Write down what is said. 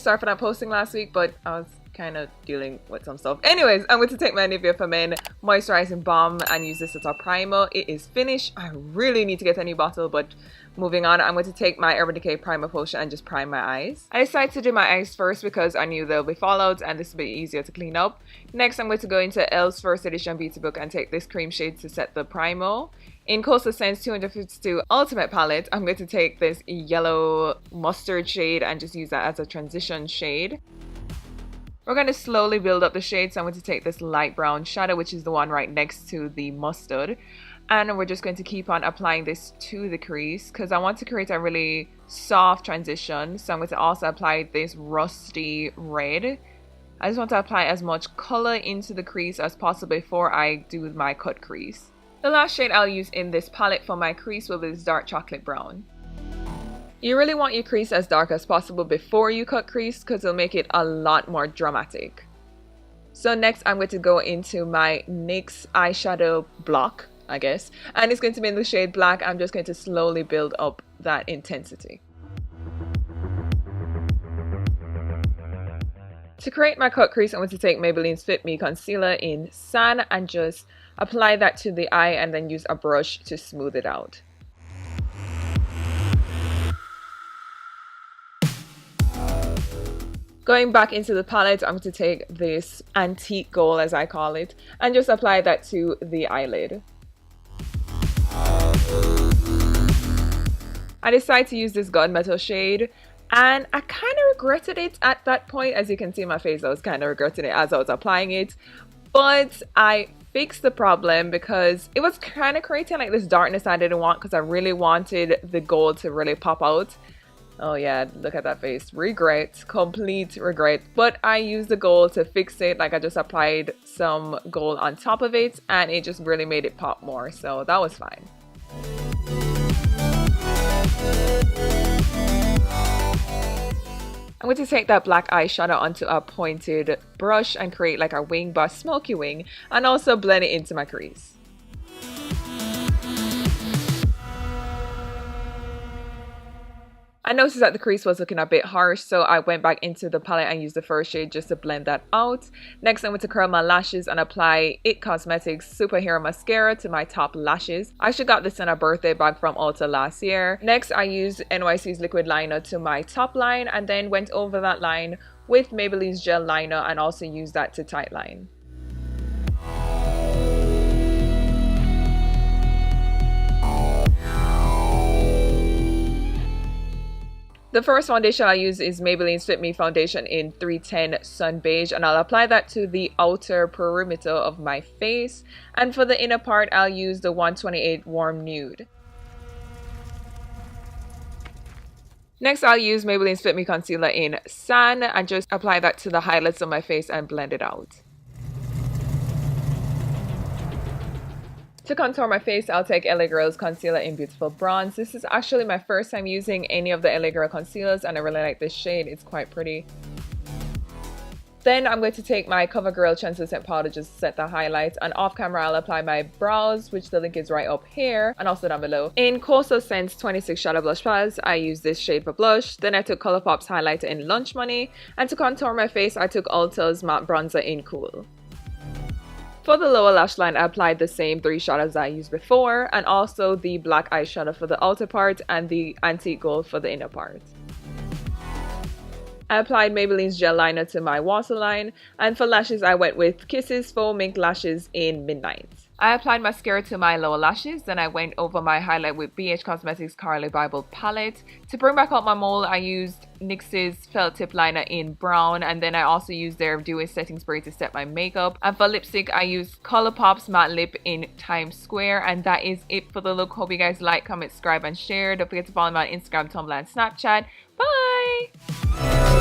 sorry for not posting last week, but I was kind of dealing with some stuff. Anyways, I'm going to take my Nivea for Men Moisturizing Balm and use this as a primer. It is finished. I really need to get a new bottle, but moving on, I'm going to take my Urban Decay Primer Potion and just prime my eyes. I decided to do my eyes first because I knew they'll be fallouts and this will be easier to clean up. Next, I'm going to go into Elle's first edition beauty book and take this cream shade to set the primer. In Coastal Scents 252 Ultimate Palette, I'm going to take this yellow mustard shade and just use that as a transition shade. We're going to slowly build up the shade, so I'm going to take this light brown shadow, which is the one right next to the mustard. And we're just going to keep on applying this to the crease because I want to create a really soft transition. So I'm going to also apply this rusty red. I just want to apply as much color into the crease as possible before I do my cut crease. The last shade I'll use in this palette for my crease will be this dark chocolate brown. You really want your crease as dark as possible before you cut crease because it'll make it a lot more dramatic. So next I'm going to go into my NYX eyeshadow block, I guess, and it's going to be in the shade black. I'm just going to slowly build up that intensity. To create my cut crease, I'm going to take Maybelline's Fit Me Concealer in Sand and just apply that to the eye and then use a brush to smooth it out. Going back into the palette, I'm going to take this antique gold, as I call it, and just apply that to the eyelid. I decided to use this gunmetal shade, and I kind of regretted it at that point. As you can see in my face, I was kind of regretting it as I was applying it, but I fixed the problem because it was kind of creating like this darkness I didn't want because I really wanted the gold to really pop out. Oh yeah, look at that face. Regret, complete regret. But I used the gold to fix it. Like I just applied some gold on top of it and it just really made it pop more. So that was fine. I'm going to take that black eyeshadow onto a pointed brush and create like a wing, but smoky wing, and also blend it into my crease. I noticed that the crease was looking a bit harsh, so I went back into the palette and used the first shade just to blend that out. Next, I'm going to curl my lashes and apply IT Cosmetics Superhero Mascara to my top lashes. I actually got this in a birthday bag from Ulta last year. Next, I used NYC's liquid liner to my top line and then went over that line with Maybelline's gel liner and also used that to tightline. The first foundation I use is Maybelline's Fit Me Foundation in 310 Sun Beige, and I'll apply that to the outer perimeter of my face. And for the inner part, I'll use the 128 Warm Nude. Next, I'll use Maybelline's Fit Me Concealer in Sand and just apply that to the highlights of my face and blend it out. To contour my face, I'll take LA Girl's concealer in Beautiful Bronze. This is actually my first time using any of the LA Girl concealers and I really like this shade. It's quite pretty. Then I'm going to take my CoverGirl translucent powder just to set the highlights, and off camera I'll apply my brows, which the link is right up here and also down below. In Coastal Scents 26 Shadow Blush Palettes, I used this shade for blush. Then I took Colourpop's highlighter in Lunch Money, and to contour my face I took Ulta's matte bronzer in Cool. For the lower lash line, I applied the same three shadows I used before and also the black eyeshadow for the outer part and the antique gold for the inner part. I applied Maybelline's gel liner to my waterline, and for lashes I went with Kisses Faux Mink lashes in Midnight. I applied mascara to my lower lashes, then I went over my highlight with BH Cosmetics Carly Bible palette. To bring back out my mole, I used NYX's felt tip liner in brown, and then I also used their Dewy setting spray to set my makeup. And for lipstick, I used Colourpop's matte lip in Times Square, and that is it for the look. Hope you guys like, comment, subscribe, and share. Don't forget to follow me on Instagram, Tumblr, and Snapchat. Bye!